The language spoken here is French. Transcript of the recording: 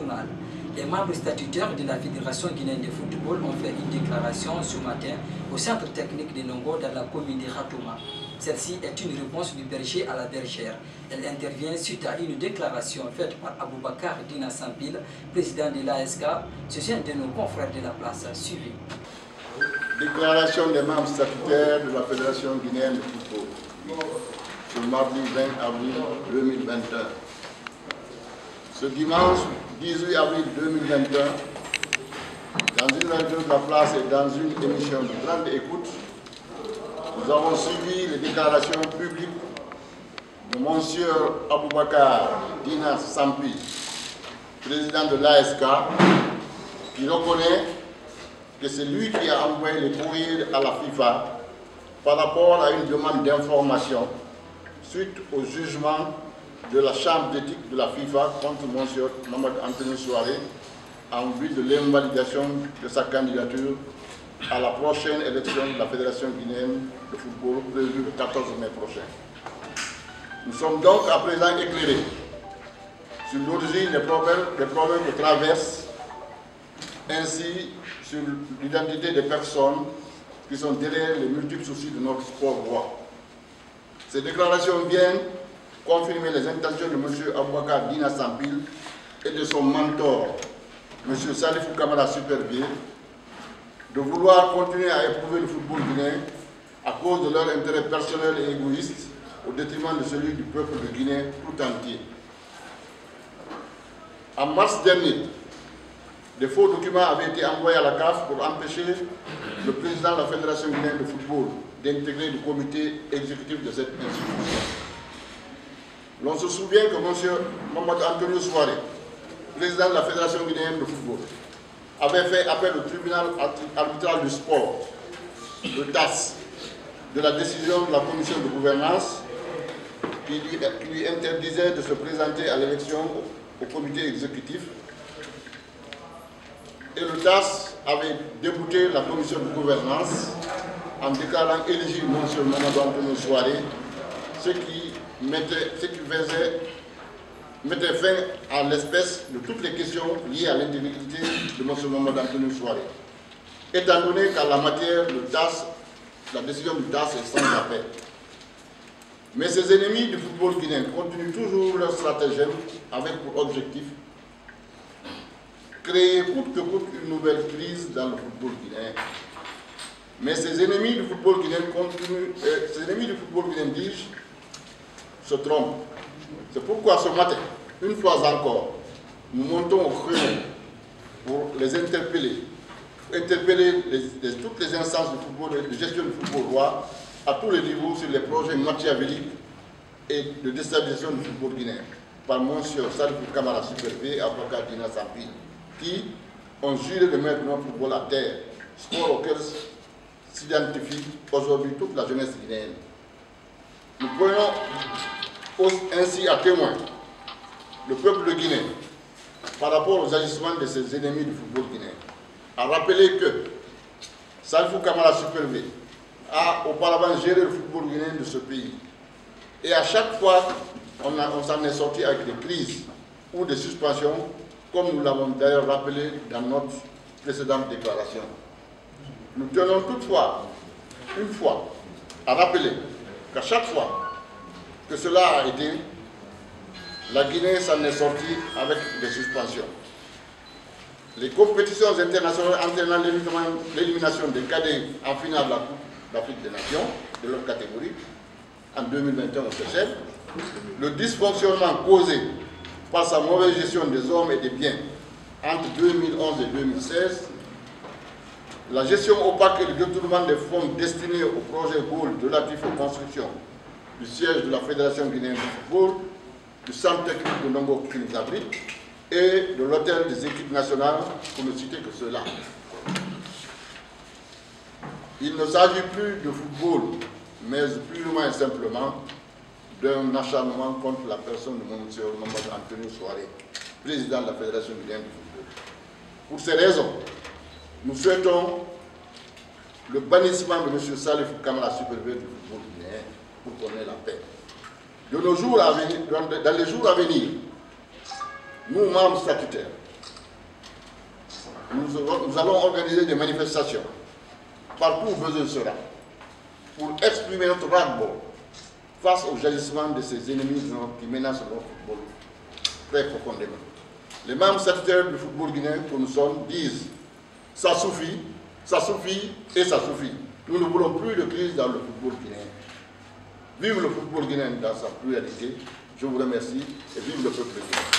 journal. Les membres statutaires de la Fédération guinéenne de football ont fait une déclaration ce matin au centre technique de Nongo dans la commune de Ratouma. Celle-ci est une réponse du berger à la bergère. Elle intervient suite à une déclaration faite par Aboubakar Dina Sampil, président de l'ASK. Ceci est un de nos confrères de la place. Suivi. Déclaration des membres statutaires de la Fédération guinéenne de football. Ce mardi 20 avril 2021. Ce dimanche 18 avril 2021, dans une radio de la place et dans une émission de grande écoute, nous avons suivi les déclarations publiques de Monsieur Aboubakar Dina Sampi, président de l'ASK, qui reconnaît que c'est lui qui a envoyé les courriers à la FIFA par rapport à une demande d'information suite au jugement de la Chambre d'éthique de la FIFA contre M. Mohamed Antonio Souaré en vue de l'invalidation de sa candidature à la prochaine élection de la Fédération guinéenne de football prévue le 14 mai prochain. Nous sommes donc à présent éclairés sur l'origine des problèmes que traversent, ainsi sur l'identité des personnes qui sont derrière les multiples soucis de notre sport roi. Ces déclarations viennent confirmer les intentions de M. Aboubakar Dina Sampil et de son mentor, M. Salifou Kamara Supervier, de vouloir continuer à éprouver le football guinéen à cause de leur intérêt personnel et égoïste au détriment de celui du peuple de Guinée tout entier. En mars dernier, des faux documents avaient été envoyés à la CAF pour empêcher le président de la Fédération guinéenne de football d'intégrer le comité exécutif de cette institution. L'on se souvient que M. Mohamed Antonio Souaré, président de la Fédération guinéenne de football, avait fait appel au tribunal arbitral du sport, le TAS, de la décision de la commission de gouvernance qui lui interdisait de se présenter à l'élection au comité exécutif. Et le TAS avait débouté la commission de gouvernance en déclarant éligible M. Mohamed Antonio Souaré, ce qui mettait fin à l'espèce de toutes les questions liées à l'intégrité de M. Mohamed Antonio Souaré. Étant donné qu'en la matière, la décision du TAS est sans appel. Mais ces ennemis du football guinéen continuent toujours leur stratagème avec pour objectif créer coûte que coûte une nouvelle crise dans le football guinéen. Mais ces ennemis du football guinéen dis-je, se trompent. C'est pourquoi ce matin, une fois encore, nous montons au créneau pour les interpeller, toutes les instances de football, de gestion du football roi, à tous les niveaux sur les projets machiavéliques et de déstabilisation du football guinéen, par M. Salifou Kamara Supervier et Aboubakar Dina Sampi, qui ont juré de mettre notre football à terre, sport auquel s'identifie aujourd'hui toute la jeunesse guinéenne. Nous prenons ainsi à témoin le peuple guinéen par rapport aux agissements de ses ennemis du football guinéen, à rappeler que Salifou Kamara Supervier a auparavant géré le football guinéen de ce pays. Et à chaque fois, on s'en est sorti avec des crises ou des suspensions, comme nous l'avons d'ailleurs rappelé dans notre précédente déclaration. Nous tenons toutefois, une fois, à rappeler qu'à chaque fois que cela a été, la Guinée s'en est sortie avec des suspensions. Les compétitions internationales entraînant l'élimination des cadets en finale de la Coupe d'Afrique des Nations, de leur catégorie, en 2021 au Seychelles, le dysfonctionnement causé par sa mauvaise gestion des hommes et des biens entre 2011 et 2016, la gestion opaque et le détournement des fonds destinés au projet Gold relatif aux constructions du siège de la Fédération guinéenne de football, du centre technique de Nongo qui nous abrite et de l'hôtel des équipes nationales, pour ne citer que cela. Il ne s'agit plus de football, mais purement et simplement d'un acharnement contre la personne de M. Mohamed Antonio Souaré, président de la Fédération guinéenne de football. Pour ces raisons, nous souhaitons le bannissement de M. Salifou Kamara Supervier du football guinéen pour qu'on ait la paix. Dans les jours à venir, nous, membres statutaires, nous allons organiser des manifestations partout où besoin sera pour exprimer notre ras-le-bol face au jaillissement de ces ennemis qui menacent notre football très profondément. Les membres statutaires du football guinéen que nous sommes disent « ça suffit et ça suffit ». Nous ne voulons plus de crise dans le football guinéen. Vive le football guinéen dans sa pluralité. Je vous remercie et vive le peuple guinéen.